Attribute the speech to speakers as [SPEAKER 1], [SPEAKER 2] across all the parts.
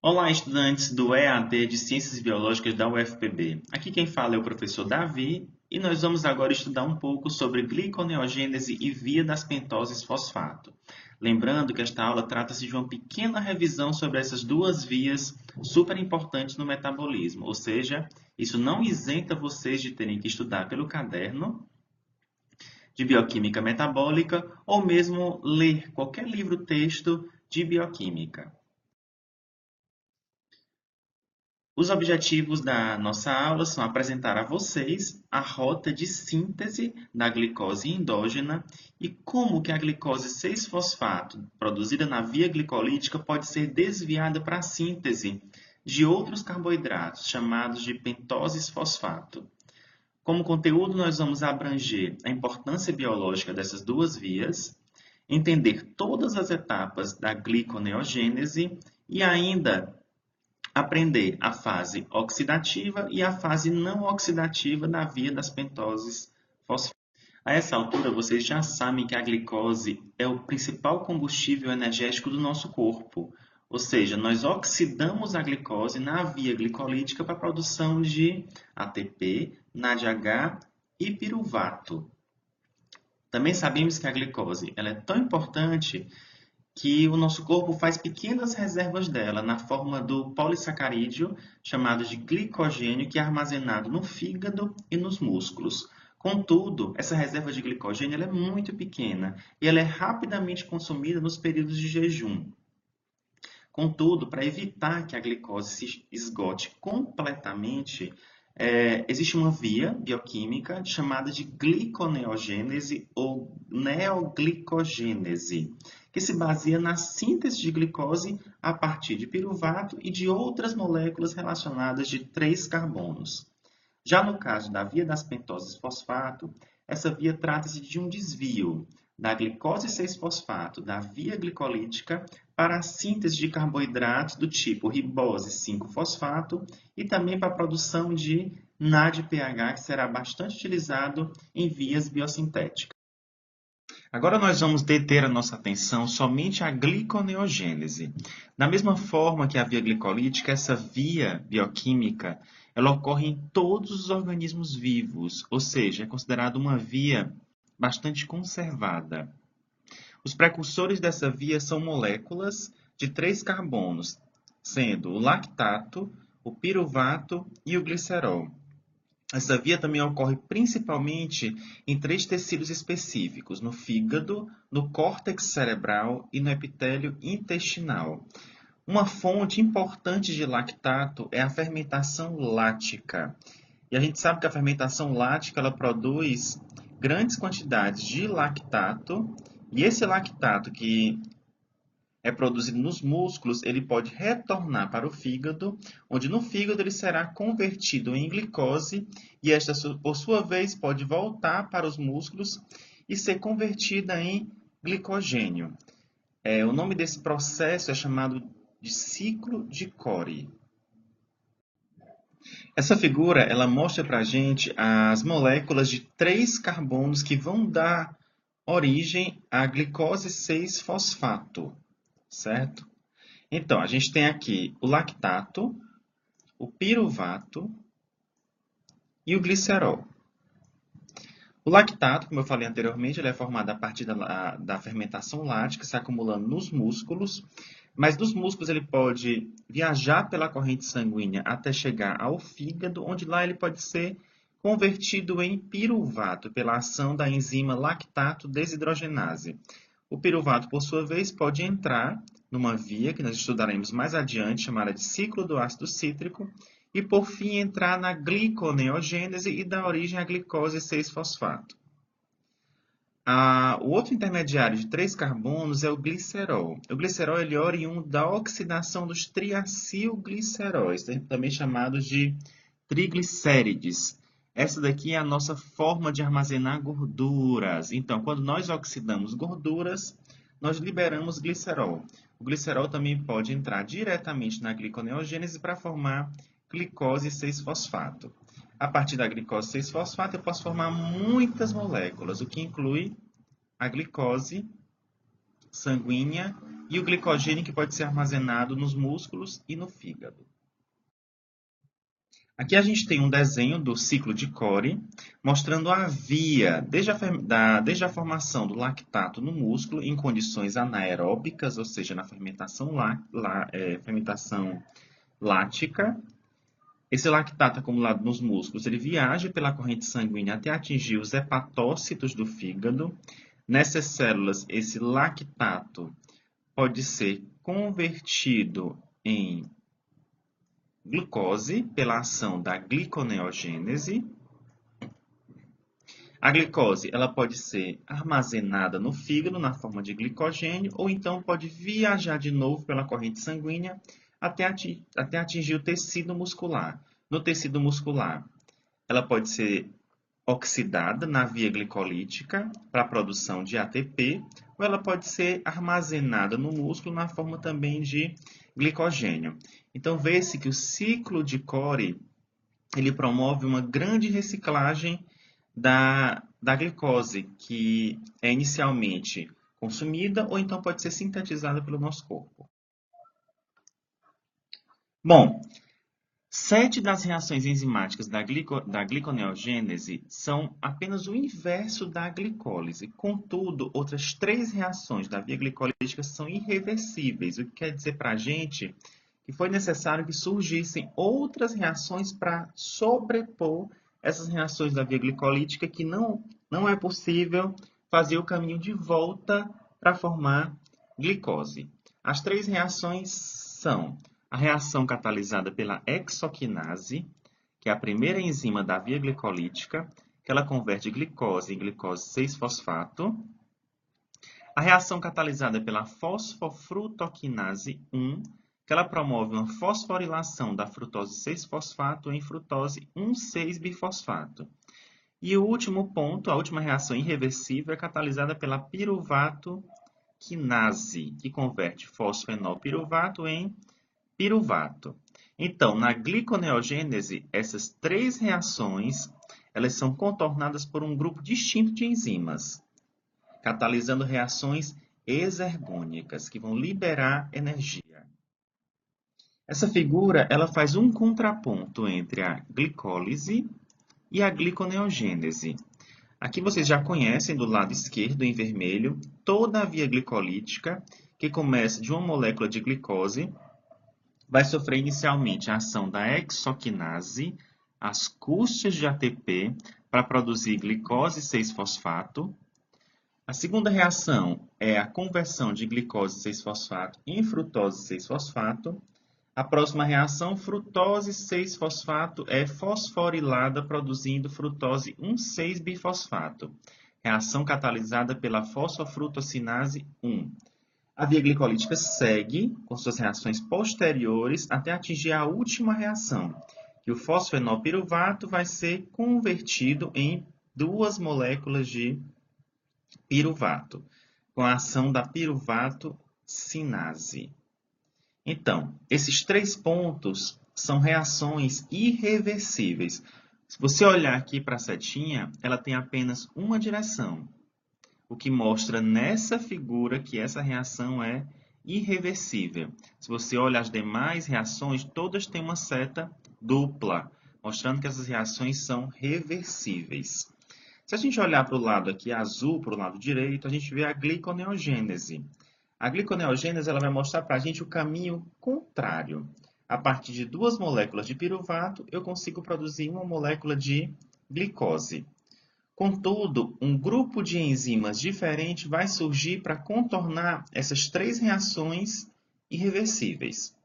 [SPEAKER 1] Olá, estudantes do EAD de Ciências Biológicas da UFPB. Aqui quem fala é o professor Davi e nós vamos agora estudar um pouco sobre gliconeogênese e via das pentoses fosfato. Lembrando que esta aula trata-se de uma pequena revisão sobre essas duas vias super importantes no metabolismo, ou seja, isso não isenta vocês de terem que estudar pelo caderno de bioquímica metabólica ou mesmo ler qualquer livro-texto de bioquímica. Os objetivos da nossa aula são apresentar a vocês a rota de síntese da glicose endógena e como que a glicose 6-fosfato produzida na via glicolítica pode ser desviada para a síntese de outros carboidratos, chamados de pentoses fosfato. Como conteúdo, nós vamos abranger a importância biológica dessas duas vias, entender todas as etapas da gliconeogênese e ainda aprender a fase oxidativa e a fase não oxidativa da via das pentoses fosfato. A essa altura, vocês já sabem que a glicose é o principal combustível energético do nosso corpo. Ou seja, nós oxidamos a glicose na via glicolítica para a produção de ATP, NADH e piruvato. Também sabemos que a glicose ela é tão importante que o nosso corpo faz pequenas reservas dela na forma do polissacarídeo, chamado de glicogênio, que é armazenado no fígado e nos músculos. Contudo, essa reserva de glicogênio ela é muito pequena e ela é rapidamente consumida nos períodos de jejum. Contudo, para evitar que a glicose se esgote completamente, existe uma via bioquímica chamada de gliconeogênese ou neoglicogênese, que se baseia na síntese de glicose a partir de piruvato e de outras moléculas relacionadas de 3 carbonos. Já no caso da via das pentoses fosfato, essa via trata-se de um desvio da glicose 6-fosfato da via glicolítica para a síntese de carboidratos do tipo ribose 5-fosfato e também para a produção de NADPH, que será bastante utilizado em vias biosintéticas. Agora nós vamos deter a nossa atenção somente à gliconeogênese. Da mesma forma que a via glicolítica, essa via bioquímica, ela ocorre em todos os organismos vivos, ou seja, é considerada uma via bastante conservada. Os precursores dessa via são moléculas de 3 carbonos, sendo o lactato, o piruvato e o glicerol. Essa via também ocorre principalmente em 3 tecidos específicos, no fígado, no córtex cerebral e no epitélio intestinal. Uma fonte importante de lactato é a fermentação lática. E a gente sabe que a fermentação lática ela produz grandes quantidades de lactato, e esse lactato que é produzido nos músculos, ele pode retornar para o fígado, onde no fígado ele será convertido em glicose e esta, por sua vez, pode voltar para os músculos e ser convertida em glicogênio. O nome desse processo é chamado de ciclo de Cori. Essa figura ela mostra para a gente as moléculas de 3 carbonos que vão dar origem à glicose 6-fosfato, certo? Então, a gente tem aqui o lactato, o piruvato e o glicerol. O lactato, como eu falei anteriormente, ele é formado a partir da fermentação lática, se acumulando nos músculos, mas dos músculos ele pode viajar pela corrente sanguínea até chegar ao fígado, onde lá ele pode ser convertido em piruvato pela ação da enzima lactato desidrogenase. O piruvato, por sua vez, pode entrar numa via que nós estudaremos mais adiante, chamada de ciclo do ácido cítrico, e por fim entrar na gliconeogênese e dar origem à glicose 6-fosfato. O outro intermediário de 3 carbonos é o glicerol. O glicerol ele é oriundo da oxidação dos triacilgliceróis, também chamados de triglicérides. Essa daqui é a nossa forma de armazenar gorduras. Então, quando nós oxidamos gorduras, nós liberamos glicerol. O glicerol também pode entrar diretamente na gliconeogênese para formar glicose 6-fosfato. A partir da glicose 6-fosfato, eu posso formar muitas moléculas, o que inclui a glicose sanguínea e o glicogênio que pode ser armazenado nos músculos e no fígado. Aqui a gente tem um desenho do ciclo de Cori, mostrando a via, desde a formação do lactato no músculo, em condições anaeróbicas, ou seja, na fermentação lática. Esse lactato acumulado nos músculos, ele viaja pela corrente sanguínea até atingir os hepatócitos do fígado. Nessas células, esse lactato pode ser convertido em glicose pela ação da gliconeogênese. A glicose ela pode ser armazenada no fígado na forma de glicogênio ou então pode viajar de novo pela corrente sanguínea até atingir o tecido muscular. No tecido muscular, ela pode ser oxidada na via glicolítica para a produção de ATP ou ela pode ser armazenada no músculo na forma também de glicogênio. Então, vê-se que o ciclo de Cori ele promove uma grande reciclagem da glicose, que é inicialmente consumida ou então pode ser sintetizada pelo nosso corpo. Bom, 7 das reações enzimáticas da gliconeogênese são apenas o inverso da glicólise. Contudo, outras 3 reações da via glicolítica são irreversíveis, o que quer dizer para a gente que foi necessário que surgissem outras reações para sobrepor essas reações da via glicolítica, que não é possível fazer o caminho de volta para formar glicose. As 3 reações são a reação catalisada pela hexoquinase, que é a primeira enzima da via glicolítica, que ela converte glicose em glicose 6-fosfato. A reação catalisada pela fosfofrutoquinase 1, que ela promove uma fosforilação da frutose 6-fosfato em frutose 1,6-bifosfato. E o último ponto, a última reação irreversível, é catalisada pela piruvato quinase, que converte fosfenolpiruvato em piruvato. Então, na gliconeogênese, essas 3 reações elas são contornadas por um grupo distinto de enzimas, catalisando reações exergônicas, que vão liberar energia. Essa figura ela faz um contraponto entre a glicólise e a gliconeogênese. Aqui vocês já conhecem, do lado esquerdo, em vermelho, toda a via glicolítica, que começa de uma molécula de glicose, vai sofrer inicialmente a ação da hexoquinase, às custas de ATP, para produzir glicose 6-fosfato. A segunda reação é a conversão de glicose 6-fosfato em frutose 6-fosfato. A próxima reação, frutose 6-fosfato, é fosforilada produzindo frutose 1,6-bifosfato. Reação catalisada pela fosfofrutocinase 1. A via glicolítica segue com suas reações posteriores até atingir a última reação, que o fosfenolpiruvato vai ser convertido em 2 moléculas de piruvato, com a ação da piruvato cinase. Então, esses 3 pontos são reações irreversíveis. Se você olhar aqui para a setinha, ela tem apenas uma direção, o que mostra nessa figura que essa reação é irreversível. Se você olha as demais reações, todas têm uma seta dupla, mostrando que essas reações são reversíveis. Se a gente olhar para o lado aqui azul, para o lado direito, a gente vê a gliconeogênese. A gliconeogênese ela vai mostrar para a gente o caminho contrário. A partir de 2 moléculas de piruvato, eu consigo produzir uma molécula de glicose. Contudo, um grupo de enzimas diferente vai surgir para contornar essas 3 reações irreversíveis.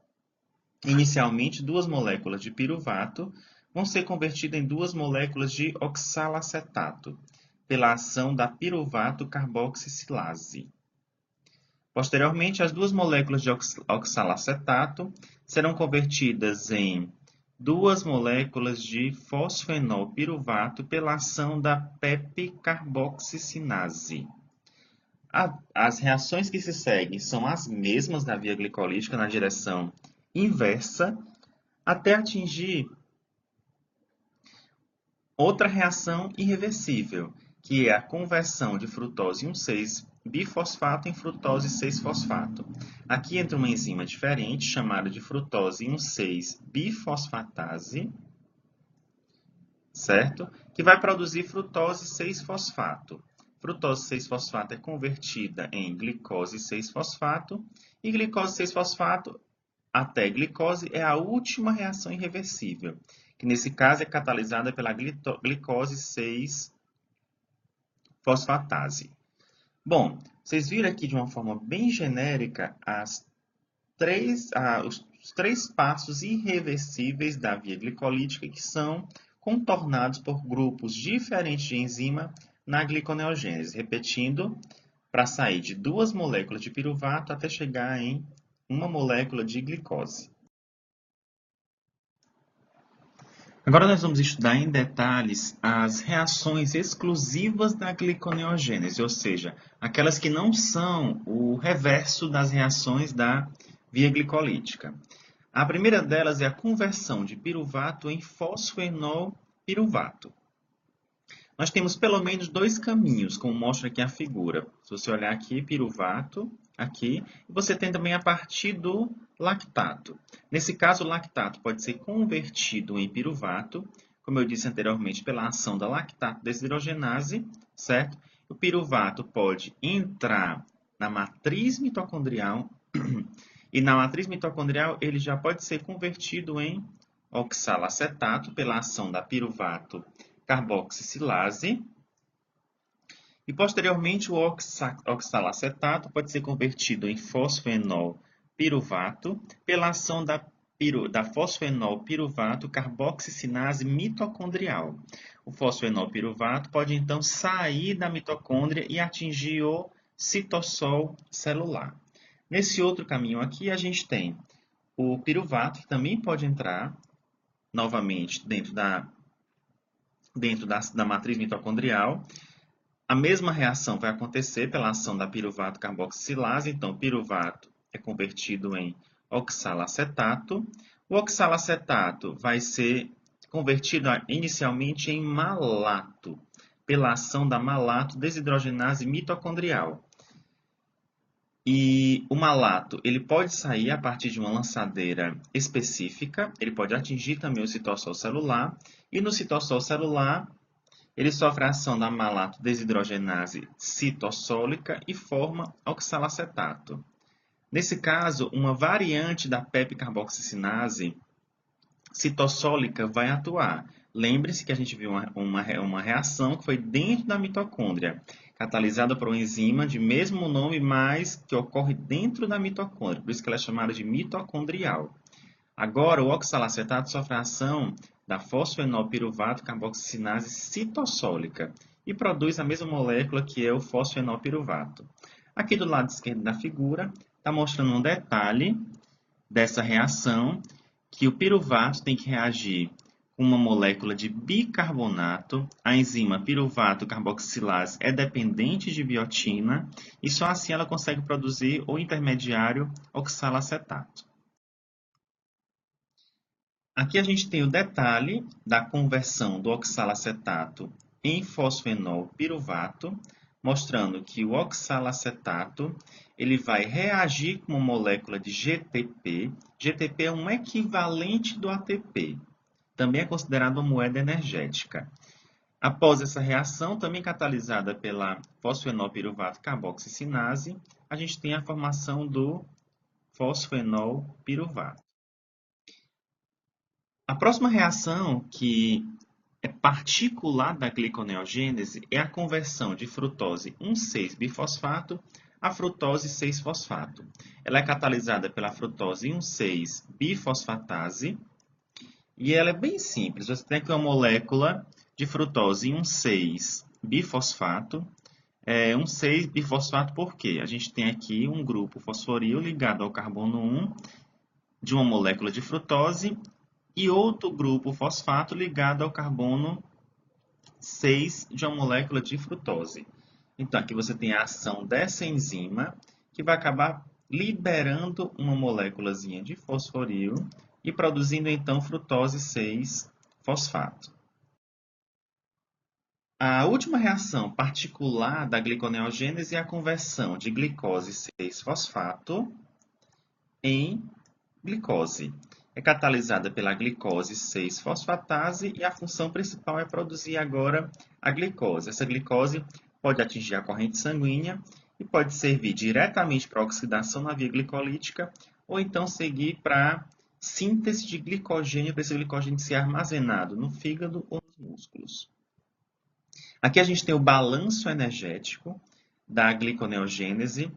[SPEAKER 1] Inicialmente, 2 moléculas de piruvato vão ser convertidas em 2 moléculas de oxalacetato, pela ação da piruvato carboxicilase. Posteriormente, as 2 moléculas de oxalacetato serão convertidas em 2 moléculas de fosfenolpiruvato pela ação da pepcarboxicinase. As reações que se seguem são as mesmas da via glicolítica na direção inversa, até atingir outra reação irreversível, que é a conversão de frutose bifosfato em frutose 6-fosfato. Aqui entra uma enzima diferente, chamada de frutose 1,6-bifosfatase, certo? Que vai produzir frutose 6-fosfato. Frutose 6-fosfato é convertida em glicose 6-fosfato, e glicose 6-fosfato até glicose é a última reação irreversível, que nesse caso é catalisada pela glicose 6-fosfatase. Bom, vocês viram aqui de uma forma bem genérica os 3 passos irreversíveis da via glicolítica que são contornados por grupos diferentes de enzima na gliconeogênese. Repetindo, para sair de 2 moléculas de piruvato até chegar em 1 molécula de glicose. Agora nós vamos estudar em detalhes as reações exclusivas da gliconeogênese, ou seja, aquelas que não são o reverso das reações da via glicolítica. A primeira delas é a conversão de piruvato em fosfenol piruvato. Nós temos pelo menos 2 caminhos, como mostra aqui a figura. Se você olhar aqui, piruvato, aqui, e você tem também a partir do lactato. Nesse caso, o lactato pode ser convertido em piruvato, como eu disse anteriormente, pela ação da lactato desidrogenase, certo? O piruvato pode entrar na matriz mitocondrial, e na matriz mitocondrial ele já pode ser convertido em oxalacetato pela ação da piruvato carboxilase, e posteriormente o oxalacetato pode ser convertido em fosfenol piruvato pela ação da fosfenol piruvato carboxicinase mitocondrial. O fosfenol piruvato pode então sair da mitocôndria e atingir o citossol celular. Nesse outro caminho aqui a gente tem o piruvato, que também pode entrar novamente dentro da matriz mitocondrial. A mesma reação vai acontecer pela ação da piruvato carboxilase. Então, o piruvato é convertido em oxalacetato. O oxalacetato vai ser convertido inicialmente em malato, pela ação da malato desidrogenase mitocondrial. E o malato ele pode sair a partir de uma lançadeira específica, ele pode atingir também o citossol celular, e no citossol celular ele sofre a ação da malato desidrogenase citossólica e forma oxalacetato. Nesse caso, uma variante da pepcarboxicinase citossólica vai atuar. Lembre-se que a gente viu uma reação que foi dentro da mitocôndria, catalisada por uma enzima de mesmo nome, mas que ocorre dentro da mitocôndria, por isso que ela é chamada de mitocondrial. Agora, o oxalacetato sofre a ação da fosfenol piruvato carboxicinase citossólica e produz a mesma molécula que é o fosfenol piruvato. Aqui do lado esquerdo da figura está mostrando um detalhe dessa reação, que o piruvato tem que reagir com uma molécula de bicarbonato. A enzima piruvato carboxilase é dependente de biotina e só assim ela consegue produzir o intermediário oxalacetato. Aqui a gente tem o detalhe da conversão do oxalacetato em fosfenol piruvato, mostrando que o oxalacetato ele vai reagir com uma molécula de GTP. GTP é um equivalente do ATP. Também é considerado uma moeda energética. Após essa reação, também catalisada pela fosfenol piruvato carboxicinase, a gente tem a formação do fosfenol piruvato. A próxima reação, que é particular da gliconeogênese, é a conversão de frutose 1,6-bifosfato a frutose 6-fosfato. Ela é catalisada pela frutose 1,6-bifosfatase e ela é bem simples. Você tem aqui uma molécula de frutose 1,6-bifosfato. 1,6-bifosfato por quê? A gente tem aqui um grupo fosforil ligado ao carbono 1 de uma molécula de frutose e outro grupo fosfato ligado ao carbono 6 de uma molécula de frutose. Então, aqui você tem a ação dessa enzima, que vai acabar liberando uma moléculazinha de fosforil e produzindo, então, frutose 6-fosfato. A última reação particular da gliconeogênese é a conversão de glicose 6-fosfato em glicose. É catalisada pela glicose 6-fosfatase e a função principal é produzir agora a glicose. Essa glicose pode atingir a corrente sanguínea e pode servir diretamente para a oxidação na via glicolítica ou então seguir para síntese de glicogênio, para esse glicogênio ser armazenado no fígado ou nos músculos. Aqui a gente tem o balanço energético da gliconeogênese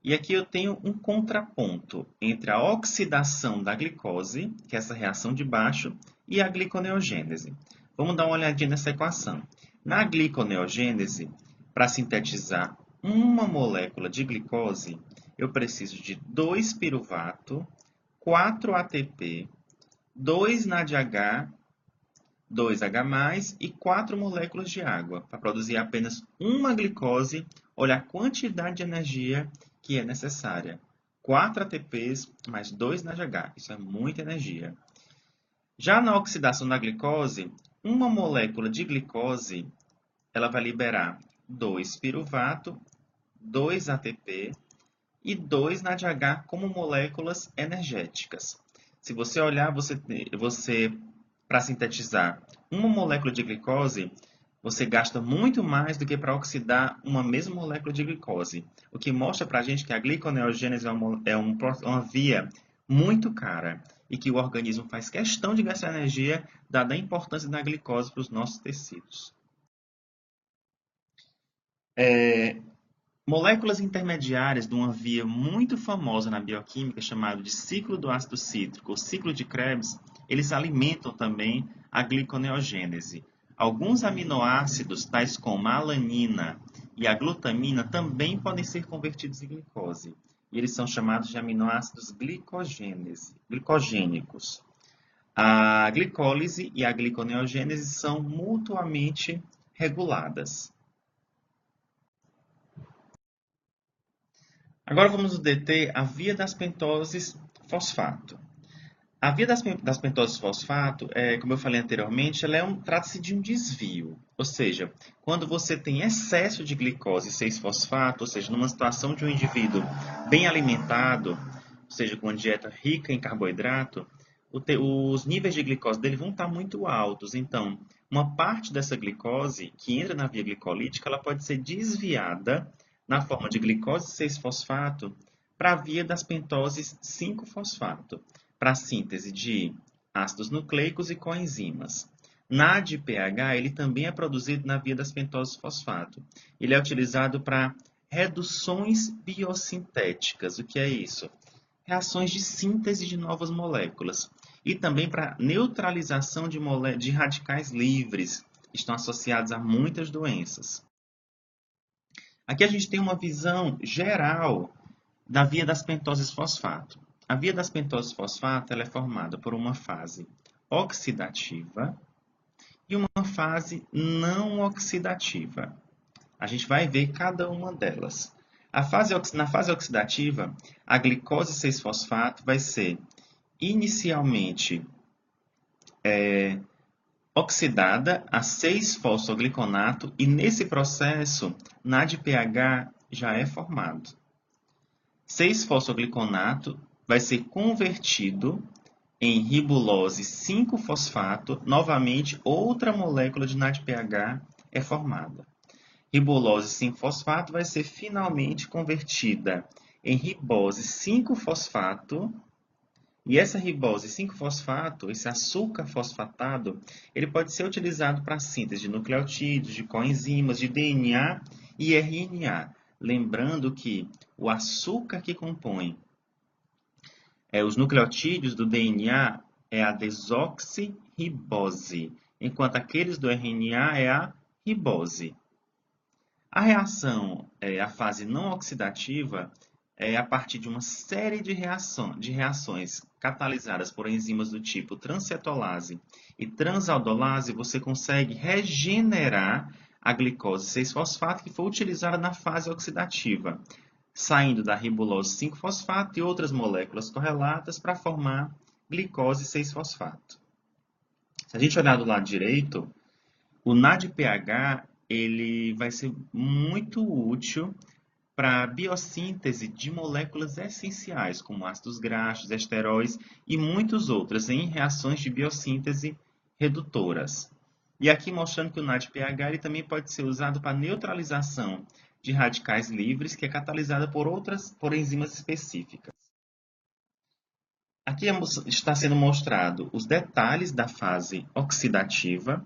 [SPEAKER 1] e aqui eu tenho um contraponto entre a oxidação da glicose, que é essa reação de baixo, e a gliconeogênese. Vamos dar uma olhadinha nessa equação. Na gliconeogênese, para sintetizar uma molécula de glicose, eu preciso de 2 piruvato, 4 ATP, 2 NADH, 2H+, e 4 moléculas de água. Para produzir apenas uma glicose, olha a quantidade de energia que é necessária. 4 ATPs mais 2 NADH. Isso é muita energia. Já na oxidação da glicose, uma molécula de glicose ela vai liberar 2 piruvato, 2 ATP e 2 NADH como moléculas energéticas. Se você olhar, você para sintetizar uma molécula de glicose, você gasta muito mais do que para oxidar uma mesma molécula de glicose. O que mostra para a gente que a gliconeogênese é uma via muito cara e que o organismo faz questão de gastar energia, dada a importância da glicose para os nossos tecidos. Moléculas intermediárias de uma via muito famosa na bioquímica, chamada de ciclo do ácido cítrico, ou ciclo de Krebs, eles alimentam também a gliconeogênese. Alguns aminoácidos, tais como a alanina e a glutamina, também podem ser convertidos em glicose. E eles são chamados de aminoácidos glicogênicos. A glicólise e a gliconeogênese são mutuamente reguladas. Agora vamos nos deter à via das pentoses fosfato. A via das pentoses fosfato, como eu falei anteriormente, trata-se de um desvio. Ou seja, quando você tem excesso de glicose 6-fosfato, ou seja, numa situação de um indivíduo bem alimentado, ou seja, com uma dieta rica em carboidrato, os níveis de glicose dele vão estar muito altos. Então, uma parte dessa glicose que entra na via glicolítica, ela pode ser desviada na forma de glicose 6-fosfato para a via das pentoses 5-fosfato, para a síntese de ácidos nucleicos e coenzimas. NADPH ele também é produzido na via das pentoses fosfato. Ele é utilizado para reduções biosintéticas. O que é isso? Reações de síntese de novas moléculas. E também para neutralização de radicais livres, que estão associados a muitas doenças. Aqui a gente tem uma visão geral da via das pentoses fosfato. A via das pentoses fosfato ela é formada por uma fase oxidativa e uma fase não oxidativa. A gente vai ver cada uma delas. Na fase oxidativa, a glicose 6-fosfato vai ser inicialmente oxidada a 6-fosfogliconato e nesse processo NADPH já é formado. 6-fosfogliconato vai ser convertido em ribulose 5-fosfato, novamente outra molécula de NADPH é formada. Ribulose 5-fosfato vai ser finalmente convertida em ribose 5-fosfato. E essa ribose 5-fosfato, esse açúcar fosfatado, ele pode ser utilizado para a síntese de nucleotídeos, de coenzimas, de DNA e RNA. Lembrando que o açúcar que compõe os nucleotídeos do DNA é a desoxirribose, enquanto aqueles do RNA é a ribose. A reação, a fase não oxidativa, é a partir de uma série de reações catalisadas por enzimas do tipo transcetolase e transaldolase, você consegue regenerar a glicose 6-fosfato que foi utilizada na fase oxidativa, saindo da ribulose 5-fosfato e outras moléculas correlatas para formar glicose 6-fosfato. Se a gente olhar do lado direito, o NADPH ele vai ser muito útil para a biossíntese de moléculas essenciais, como ácidos graxos, esteróis e muitos outros, em reações de biossíntese redutoras. E aqui mostrando que o NADPH ele também pode ser usado para neutralização de radicais livres, que é catalisada por enzimas específicas. Aqui está sendo mostrado os detalhes da fase oxidativa,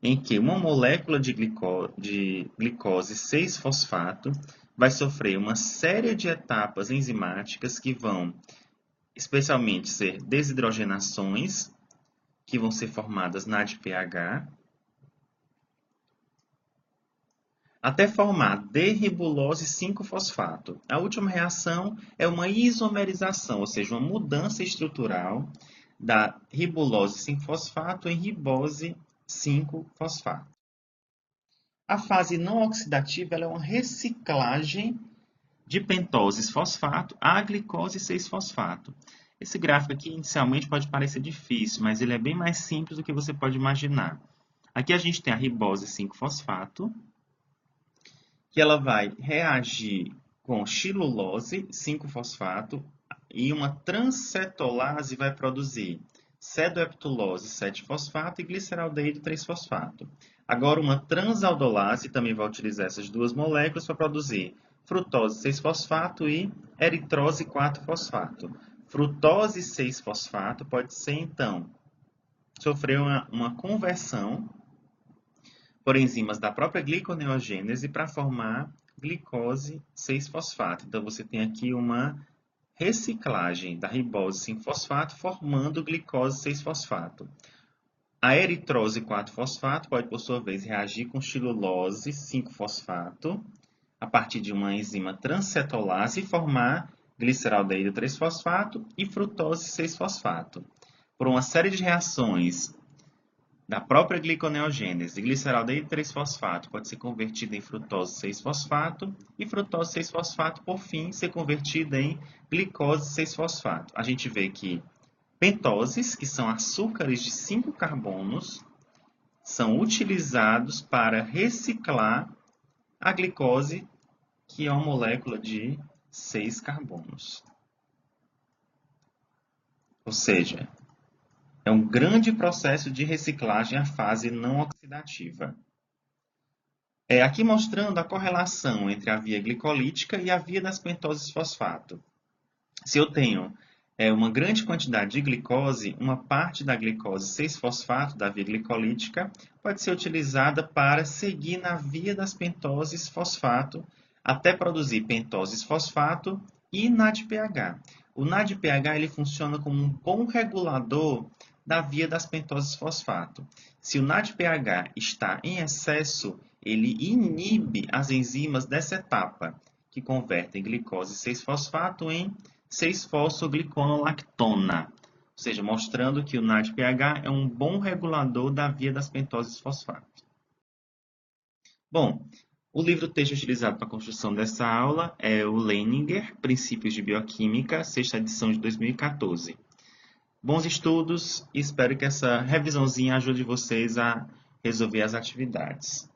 [SPEAKER 1] em que uma molécula de glicose 6-fosfato vai sofrer uma série de etapas enzimáticas que vão, especialmente, ser desidrogenações, que vão ser formadas NADPH, até formar D-ribulose 5-fosfato. A última reação é uma isomerização, ou seja, uma mudança estrutural da ribulose 5-fosfato em ribose 5-fosfato. A fase não oxidativa é uma reciclagem de pentoses fosfato a glicose 6-fosfato. Esse gráfico aqui inicialmente pode parecer difícil, mas ele é bem mais simples do que você pode imaginar. Aqui a gente tem a ribose 5-fosfato, que ela vai reagir com xilulose 5-fosfato e uma transcetolase vai produzir cedoheptulose 7-fosfato e gliceraldeído 3-fosfato. Agora, uma transaldolase também vai utilizar essas duas moléculas para produzir frutose 6-fosfato e eritrose 4-fosfato. Frutose 6-fosfato pode ser, então, sofrer uma conversão por enzimas da própria gliconeogênese para formar glicose 6-fosfato. Então, você tem aqui uma reciclagem da ribose 5-fosfato formando glicose 6-fosfato. A eritrose 4-fosfato pode, por sua vez, reagir com xilulose 5-fosfato a partir de uma enzima transcetolase e formar gliceraldeído 3-fosfato e frutose 6-fosfato. Por uma série de reações da própria gliconeogênese, gliceraldeído 3-fosfato pode ser convertida em frutose 6-fosfato e frutose 6-fosfato, por fim, ser convertida em glicose 6-fosfato. A gente vê que pentoses, que são açúcares de 5 carbonos, são utilizados para reciclar a glicose, que é uma molécula de 6 carbonos. Ou seja, é um grande processo de reciclagem à fase não oxidativa. Aqui mostrando a correlação entre a via glicolítica e a via das pentoses fosfato. Se eu tenho uma grande quantidade de glicose, uma parte da glicose 6-fosfato da via glicolítica pode ser utilizada para seguir na via das pentoses fosfato até produzir pentoses fosfato e NADPH. O NADPH ele funciona como um bom regulador da via das pentoses fosfato. Se o NADPH está em excesso, ele inibe as enzimas dessa etapa, que convertem glicose 6-fosfato em 6-fosfogliconolactona, ou seja, mostrando que o NADPH é um bom regulador da via das pentoses fosfato. Bom, o livro-texto utilizado para a construção dessa aula é o Leininger, Princípios de Bioquímica, 6ª edição de 2014. Bons estudos e espero que essa revisãozinha ajude vocês a resolver as atividades.